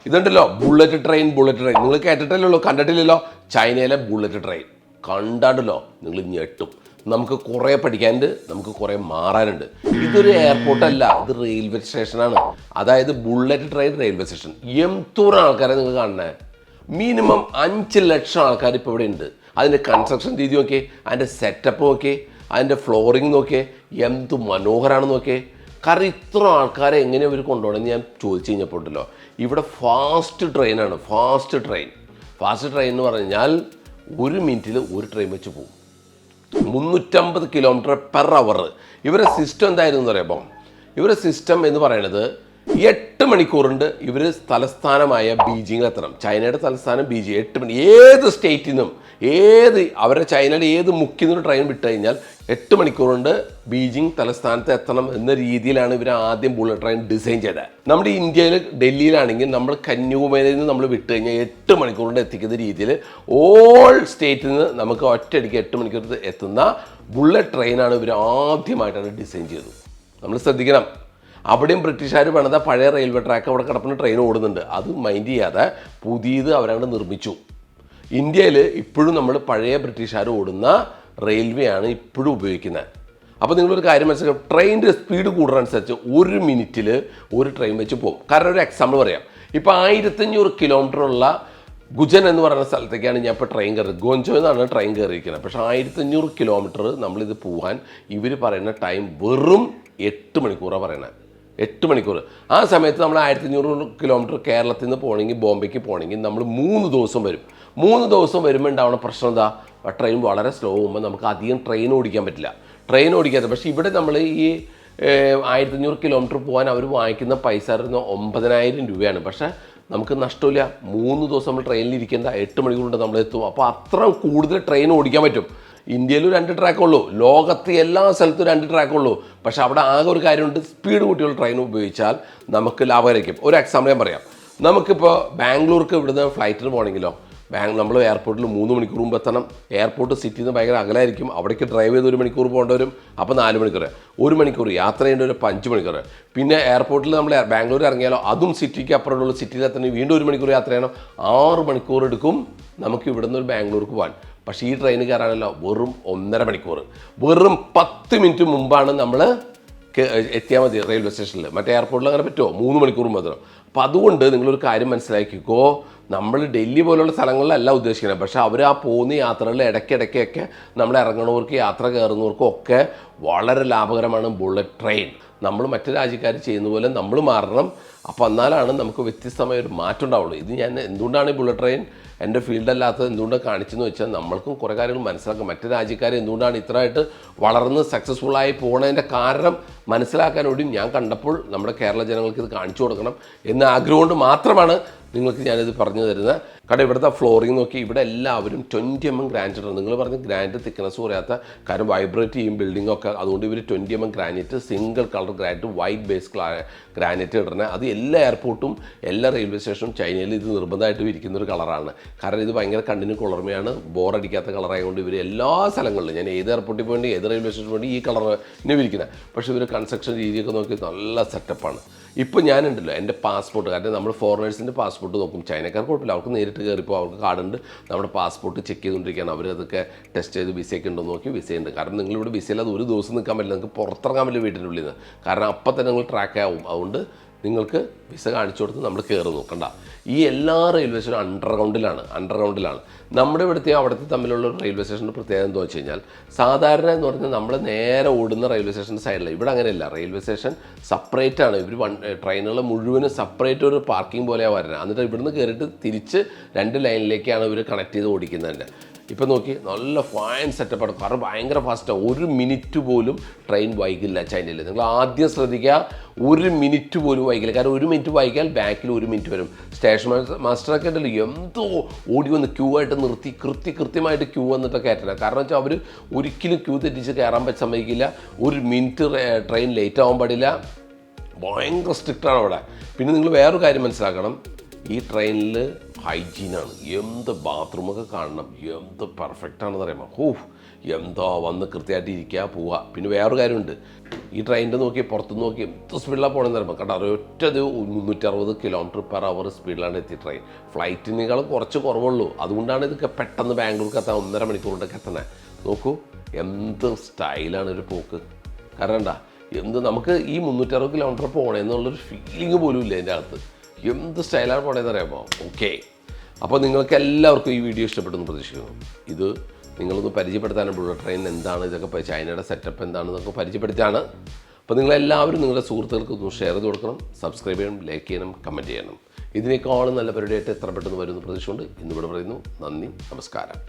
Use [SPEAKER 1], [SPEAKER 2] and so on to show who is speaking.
[SPEAKER 1] ഇതുണ്ടല്ലോ bullet train നിങ്ങൾ കേട്ടിട്ടില്ലല്ലോ, കണ്ടിട്ടില്ലല്ലോ. ചൈനയിലെ ബുള്ളറ്റ് ട്രെയിൻ കണ്ടാണ്ടല്ലോ നിങ്ങൾ ഞെട്ടും. നമുക്ക് കുറേ പഠിക്കാനുണ്ട്, നമുക്ക് കുറേ മാറാനുണ്ട്. ഇതൊരു എയർപോർട്ടല്ല, ഇത് റെയിൽവേ സ്റ്റേഷനാണ്. അതായത് ബുള്ളറ്റ് ട്രെയിൻ റെയിൽവേ സ്റ്റേഷൻ. എന്തോരം ആൾക്കാരെ നിങ്ങൾ കാണണേ. മിനിമം 5 ലക്ഷം ആൾക്കാർ ഇപ്പോൾ ഇവിടെ ഉണ്ട്. അതിൻ്റെ കൺസ്ട്രക്ഷൻ രീതി നോക്കിയേ, അതിൻ്റെ സെറ്റപ്പ് നോക്കിയേ, അതിൻ്റെ ഫ്ലോറിങ് നോക്കിയേ, എന്ത് മനോഹരമാണെന്ന് നോക്കിയേ. കാരണം ഇത്ര ആൾക്കാരെ എങ്ങനെ അവർ കൊണ്ടുപോകണമെന്ന് ഞാൻ ചോദിച്ചു കഴിഞ്ഞപ്പോൾ ഉണ്ടല്ലോ, ഇവിടെ ഫാസ്റ്റ് ട്രെയിനാണ്. ഫാസ്റ്റ് ട്രെയിൻ എന്ന് പറഞ്ഞു കഴിഞ്ഞാൽ 1 മിനിറ്റിൽ ഒരു ട്രെയിൻ വെച്ച് പോകും. 350 km/h. ഇവരുടെ സിസ്റ്റം എന്തായിരുന്നു എന്ന് പറയുമ്പോൾ, ഇവരുടെ സിസ്റ്റം എന്ന് പറയുന്നത് 8 മണിക്കൂറുണ്ട് ഇവർ തലസ്ഥാനമായ ബീജിങ്ങിലെത്തണം. ചൈനയുടെ തലസ്ഥാനം ബീജിങ്. 8 മണി ഏത് സ്റ്റേറ്റിൽ നിന്നും അവരുടെ ചൈനയുടെ ഏത് മുക്കിൽ നിന്നും ട്രെയിൻ വിട്ട് കഴിഞ്ഞാൽ 8 മണിക്കൂറുണ്ട് ബീജിങ് തലസ്ഥാനത്ത് എത്തണം എന്ന രീതിയിലാണ് ഇവർ ആദ്യം ബുള്ളറ്റ് ട്രെയിൻ ഡിസൈൻ ചെയ്തത്. നമ്മുടെ ഇന്ത്യയിൽ ഡൽഹിയിലാണെങ്കിൽ നമ്മൾ കന്യാകുമാരിയിൽ നിന്ന് നമ്മൾ വിട്ട് കഴിഞ്ഞാൽ 8 മണിക്കൂറുകൊണ്ട് എത്തിക്കുന്ന രീതിയിൽ ഓൾ സ്റ്റേറ്റിൽ നിന്ന് നമുക്ക് ഒറ്റയടിക്ക് 8 മണിക്കൂർ എത്തുന്ന ബുള്ളറ്റ് ട്രെയിനാണ് ഇവർ ആദ്യമായിട്ടാണ് ഡിസൈൻ ചെയ്തത്. നമ്മൾ ശ്രദ്ധിക്കണം. അവിടെയും ബ്രിട്ടീഷുകാർ പണിത പഴയ റെയിൽവേ ട്രാക്ക് അവിടെ കിടക്കുന്ന ട്രെയിൻ ഓടുന്നുണ്ട്. അത് മൈൻഡ് ചെയ്യാതെ പുതിയത് അവരവിടെ നിർമ്മിച്ചു. ഇന്ത്യയിൽ ഇപ്പോഴും നമ്മൾ പഴയ ബ്രിട്ടീഷുകാർ ഓടുന്ന റെയിൽവേ ആണ് ഇപ്പോഴും ഉപയോഗിക്കുന്നത്. അപ്പോൾ നിങ്ങളൊരു കാര്യം മനസ്സിലാക്കുക, ട്രെയിനിൻ്റെ സ്പീഡ് കൂടുന്നതനുസരിച്ച് 1 മിനിറ്റിൽ ഒരു ട്രെയിൻ വെച്ച് പോകും. കാരണം ഒരു എക്സാമ്പിൾ പറയാം. ഇപ്പോൾ 1500 കിലോമീറ്ററുള്ള ഗുജൻ എന്ന് പറയുന്ന സ്ഥലത്തേക്കാണ് ഞാൻ ഇപ്പോൾ ട്രെയിൻ കയറി. ഗോഞ്ചോ എന്നാണ് ട്രെയിൻ കയറിയിരിക്കുന്നത്. പക്ഷേ 1500 കിലോമീറ്റർ നമ്മളിത് പോകാൻ ഇവർ പറയുന്ന ടൈം വെറും 8 മണിക്കൂറാണ് പറയുന്നത്. 8 മണിക്കൂർ. ആ സമയത്ത് നമ്മൾ 1500 കിലോമീറ്റർ കേരളത്തിൽ നിന്ന് പോകണമെങ്കിൽ, ബോംബെക്ക് പോകണമെങ്കിൽ നമ്മൾ 3 ദിവസം വരും. 3 ദിവസം വരുമ്പോൾ ഉണ്ടാവുന്ന പ്രശ്നം എന്താ? ട്രെയിൻ വളരെ സ്ലോ ആകുമ്പോൾ നമുക്ക് അധികം ട്രെയിൻ ഓടിക്കാൻ പറ്റില്ല. ട്രെയിൻ ഓടിക്കാതെ. പക്ഷേ ഇവിടെ നമ്മൾ ഈ 1500 കിലോമീറ്റർ പോകാൻ അവർ വാങ്ങിക്കുന്ന പൈസ 9000 രൂപയാണ്. പക്ഷേ നമുക്ക് നഷ്ടമില്ല. 3 ദിവസം നമ്മൾ ട്രെയിനിൽ ഇരിക്കേണ്ട, 8 മണിക്കൂർ കൊണ്ട് നമ്മൾ എത്തും. അപ്പോൾ അത്ര കൂടുതൽ ട്രെയിൻ ഓടിക്കാൻ പറ്റും. ഇന്ത്യയിലും 2 ട്രാക്കുള്ളൂ, ലോകത്ത് എല്ലാ സ്ഥലത്തും 2 ട്രാക്കുള്ളൂ. പക്ഷെ അവിടെ ആകെ ഒരു കാര്യമുണ്ട്, സ്പീഡ് കൂട്ടിയുള്ള ട്രെയിൻ ഉപയോഗിച്ചാൽ നമുക്ക് ലാഭകരമായിരിക്കും. ഒരു എക്സാമ്പിൾ ഞാൻ പറയാം. നമുക്കിപ്പോൾ ബാംഗ്ലൂർക്ക് ഇവിടുന്ന് ഫ്ലൈറ്റിന് പോകണമെങ്കിലോ, നമ്മൾ എയർപോർട്ടിൽ 3 മണിക്കൂർ മുമ്പ് എത്തണം. എയർപോർട്ട് സിറ്റിയിൽ നിന്ന് ഭയങ്കര അകലായിരിക്കും. അവിടേക്ക് ഡ്രൈവ് ചെയ്ത് 1 മണിക്കൂർ പോകേണ്ടി വരും. അപ്പോൾ 4 മണിക്കൂർ. 1 മണിക്കൂർ യാത്ര ചെയ്യേണ്ടി വരും. 5 മണിക്കൂർ. പിന്നെ എയർപോർട്ടിൽ നമ്മൾ ബാംഗ്ലൂർ ഇറങ്ങിയാലോ, അതും സിറ്റിക്ക് അപ്പുറമുള്ള സിറ്റിയിൽ എത്തണമെങ്കിൽ വീണ്ടും 1 മണിക്കൂർ യാത്ര ചെയ്യണം. 6 മണിക്കൂർ എടുക്കും നമുക്ക് ഇവിടുന്ന് ഒരു ബാംഗ്ലൂർക്ക് പോകാൻ. പക്ഷേ ഈ ട്രെയിൻ കയറാനല്ലോ വെറും 1.5 മണിക്കൂർ. വെറും 10 മിനിറ്റ് മുമ്പാണ് നമ്മൾ എത്തിയാൽ മതി റെയിൽവേ സ്റ്റേഷനിൽ. മറ്റേ എയർപോർട്ടിൽ അങ്ങനെ പറ്റുമോ? 3 മണിക്കൂർ മാത്രം. അപ്പോൾ അതുകൊണ്ട് നിങ്ങളൊരു കാര്യം മനസ്സിലാക്കിക്കോ, നമ്മൾ ഡൽഹി പോലുള്ള സ്ഥലങ്ങളിലല്ല ഉദ്ദേശിക്കുന്നത്. പക്ഷേ അവർ ആ പോകുന്ന യാത്രകളിൽ ഇടയ്ക്കിടയ്ക്കൊക്കെ നമ്മൾ ഇറങ്ങുന്നവർക്ക്, യാത്ര കയറുന്നവർക്കും ഒക്കെ വളരെ ലാഭകരമാണ് ബുള്ളറ്റ് ട്രെയിൻ. നമ്മൾ മറ്റു രാജ്യക്കാർ ചെയ്യുന്ന പോലെ നമ്മൾ മാറണം. അപ്പോൾ എന്നാലാണ് നമുക്ക് വ്യത്യസ്തമായ ഒരു മാറ്റം ഉണ്ടാവുള്ളൂ. ഇത് ഞാൻ എന്തുകൊണ്ടാണ് ഈ ബുള്ളറ്റ് ട്രെയിൻ എൻ്റെ ഫീൽഡല്ലാത്തത് എന്തുകൊണ്ടാണ് കാണിച്ചെന്ന് വെച്ചാൽ നമ്മൾക്കും കുറേ കാര്യങ്ങൾ മനസ്സിലാക്കാം. മറ്റു രാജ്യക്കാർ എന്തുകൊണ്ടാണ് ഇത്രയായിട്ട് വളർന്ന് സക്സസ്ഫുള്ളായി പോകുന്നതിൻ്റെ കാരണം മനസ്സിലാക്കാൻ വേണ്ടി ഞാൻ കണ്ടപ്പോൾ നമ്മുടെ കേരള ജനങ്ങൾക്ക് ഇത് കാണിച്ചു കൊടുക്കണം എന്ന ആഗ്രഹം കൊണ്ട് മാത്രമാണ് നിങ്ങൾക്ക് ഞാനിത് പറഞ്ഞു തരുന്നത്. കാരണം ഇവിടുത്തെ ഫ്ലോറിങ് നോക്കി, ഇവിടെ എല്ലാവരും 20 mm ഗ്രാനൈറ്റ്. നിങ്ങൾ പറഞ്ഞ ഗ്രാനൈറ്റ് തിക്നെസ് പറയാത്ത കാരണം വൈബ്രേറ്റ് ചെയ്യും ബിൽഡിങ്ങൊക്കെ. അതുകൊണ്ട് ഇവർ 20 mm granite, single colour granite, white base granite ഇടണേ. അത് എല്ലാ എയർപോർട്ടും എല്ലാ റെയിൽവേ സ്റ്റേഷനും ചൈനയിൽ ഇത് നിർബന്ധമായിട്ടും ഇരിക്കുന്നൊരു കളറാണ്. കാരണം ഇത് ഭയങ്കര കണ്ണിന് കുളിർമയാണ്, ബോറടിക്കാത്ത കളറായതുകൊണ്ട് ഇവർ എല്ലാ സ്ഥലങ്ങളിലും, ഞാൻ ഏത് എയർപോർട്ടിൽ പോയി ഏത് റെയിൽവേ സ്റ്റേഷനിൽ പോയി ഈ കളറിനെ വിരിക്കുന്നത്. പക്ഷേ ഇവർ കൺസ്ട്രക്ഷൻ രീതിയൊക്കെ നോക്കി നല്ല സെറ്റപ്പാണ്. ഇപ്പോൾ ഞാനുണ്ടല്ലോ എൻ്റെ പാസ്പോർട്ട്, കാരണം നമ്മൾ ഫോറിനേഴ്സിൻ്റെ പാസ്പോർട്ട് നോക്കും. ചൈനക്കാർ കുഴപ്പമില്ല, അവർക്ക് നേരിട്ട് കയറിപ്പോൾ അവർക്ക് കാർഡുണ്ട്. നമ്മുടെ പാസ്പോർട്ട് ചെക്ക് ചെയ്തുകൊണ്ടിരിക്കുകയാണ്. അവരതൊക്കെ ടെസ്റ്റ് ചെയ്ത് വിസയൊക്കെ ഉണ്ടോ നോക്കി വിസയുണ്ട്. കാരണം നിങ്ങളിവിടെ വിസയില്ലാതെ ഒരു ദിവസം നിൽക്കാൻ പറ്റില്ല, നിങ്ങൾക്ക് പുറത്തിറങ്ങാൻ പറ്റില്ല വീട്ടിൻ്റെ ഉള്ളിൽ നിന്ന്. കാരണം അപ്പം തന്നെ നിങ്ങൾ ട്രാക്ക് ആവും. അതുകൊണ്ട് നിങ്ങൾക്ക് വിസ കാണിച്ചു കൊടുത്ത് നമ്മൾ കയറി നോക്കണ്ട. ഈ എല്ലാ റെയിൽവേ സ്റ്റേഷനും അണ്ടർഗ്രൗണ്ടിലാണ്. നമ്മുടെ അവിടുത്തെ തമ്മിലുള്ള റെയിൽവേ സ്റ്റേഷൻ്റെ പ്രത്യേകത എന്താ വെച്ച് കഴിഞ്ഞാൽ, സാധാരണ എന്ന് പറഞ്ഞാൽ നമ്മൾ നേരെ ഓടുന്ന റെയിൽവേ സ്റ്റേഷൻ്റെ സൈഡിൽ, ഇവിടെ അങ്ങനെയല്ല. റെയിൽവേ സ്റ്റേഷൻ സെപ്പറേറ്റ് ആണ്. ഇവർ ട്രെയിനുകൾ മുഴുവനും സെപ്പറേറ്റ് ഒരു പാർക്കിംഗ് പോലെയാണ് വരുന്നത്. എന്നിട്ട് ഇവിടുന്ന് കയറിയിട്ട് തിരിച്ച് 2 ലൈനിലേക്കാണ് ഇവർ കണക്ട് ചെയ്ത് ഓടിക്കുന്നത്. ഇപ്പം നോക്കി, നല്ല ഫൈൻ സെറ്റപ്പാണ്. കാരണം ഭയങ്കര ഫാസ്റ്റാണ്. 1 മിനിറ്റ് പോലും ട്രെയിൻ വൈകില്ല ചൈനയിൽ. നിങ്ങൾ ആദ്യം ശ്രദ്ധിക്കുക, 1 മിനിറ്റ് പോലും വൈകില്ല. കാരണം 1 മിനിറ്റ് വൈകിയാൽ ബാക്കിൽ 1 മിനിറ്റ് വരും. സ്റ്റേഷൻ മാസ്റ്ററൊക്കെ ഉണ്ടല്ലോ, എന്തോ ഓടി വന്ന് ക്യൂ ആയിട്ട് നിർത്തി കൃത്യമായിട്ട് ക്യൂ വന്നിട്ടൊക്കെ കയറ്റണം. കാരണം വെച്ചാൽ അവർ ഒരിക്കലും ക്യൂ തെറ്റിച്ച് കയറാൻ സമ്മതിക്കില്ല. 1 മിനിറ്റ് ട്രെയിൻ ലേറ്റ് ആവാൻ പാടില്ല. ഭയങ്കര സ്ട്രിക്റ്റാണ് അവിടെ. പിന്നെ നിങ്ങൾ വേറൊരു കാര്യം മനസ്സിലാക്കണം, ഈ ട്രെയിനിൽ ഹൈജീനാണ്. എന്ത് ബാത്റൂമൊക്കെ കാണണം, എന്ത് പെർഫെക്റ്റാണെന്ന് അറിയാമോ. എന്തോ വന്ന് കൃത്യമായിട്ട് ഇരിക്കുക പോവുക. പിന്നെ വേറൊരു കാര്യമുണ്ട്, ഈ ട്രെയിനിൻ്റെ നോക്കി പുറത്തുനിന്ന് നോക്കി എന്ത് സ്പീഡിലാണ് പോകണമെന്ന് പറയുമ്പോൾ കാരണം ഒരൊറ്റത് 360 km/h സ്പീഡിലാണ് എത്തി ട്രെയിൻ. ഫ്ലൈറ്റിനേക്കാൾ കുറച്ച് കുറവുള്ളൂ. അതുകൊണ്ടാണ് ഇതൊക്കെ പെട്ടെന്ന് ബാംഗ്ലൂർക്ക് എത്താൻ 1.5 മണിക്കൂർ കൊണ്ടൊക്കെ എത്തണേ. നോക്കൂ എന്ത് സ്റ്റൈലാണ് ഒരു പോക്ക്. കാരണം എന്താ എന്ത് നമുക്ക് ഈ 360 km പോകണമെന്നുള്ളൊരു ഫീലിംഗ് പോലും ഇല്ല അതിൻ്റെ അകത്ത്. എന്ത് സ്റ്റൈലാണ് പോകണമെന്ന് അറിയാമോ? ഓക്കെ, അപ്പോൾ നിങ്ങൾക്ക് എല്ലാവർക്കും ഈ വീഡിയോ ഇഷ്ടപ്പെട്ടെന്ന് പ്രതീക്ഷിക്കുന്നു. ഇത് നിങ്ങളൊന്ന് പരിചയപ്പെടുത്താനും ബുള്ളറ്റ് ട്രെയിൻ എന്താണ്, ഇതൊക്കെ ചൈനയുടെ സെറ്റപ്പ് എന്താണെന്നൊക്കെ പരിചയപ്പെടുത്തിയാണ്. അപ്പോൾ നിങ്ങളെല്ലാവരും നിങ്ങളുടെ സുഹൃത്തുക്കൾക്ക് ഒന്ന് ഷെയർ ചെയ്ത് കൊടുക്കണം, സബ്സ്ക്രൈബ് ചെയ്യണം, ലൈക്ക് ചെയ്യണം, കമൻറ്റ് ചെയ്യണം. ഇതിനേക്കാളും നല്ല പരിപാടിയായിട്ട് എത്ര പെട്ടെന്ന് വരുന്ന പ്രതീക്ഷയുണ്ട്. ഇന്നിവിടെ പറയുന്നു. നന്ദി, നമസ്കാരം.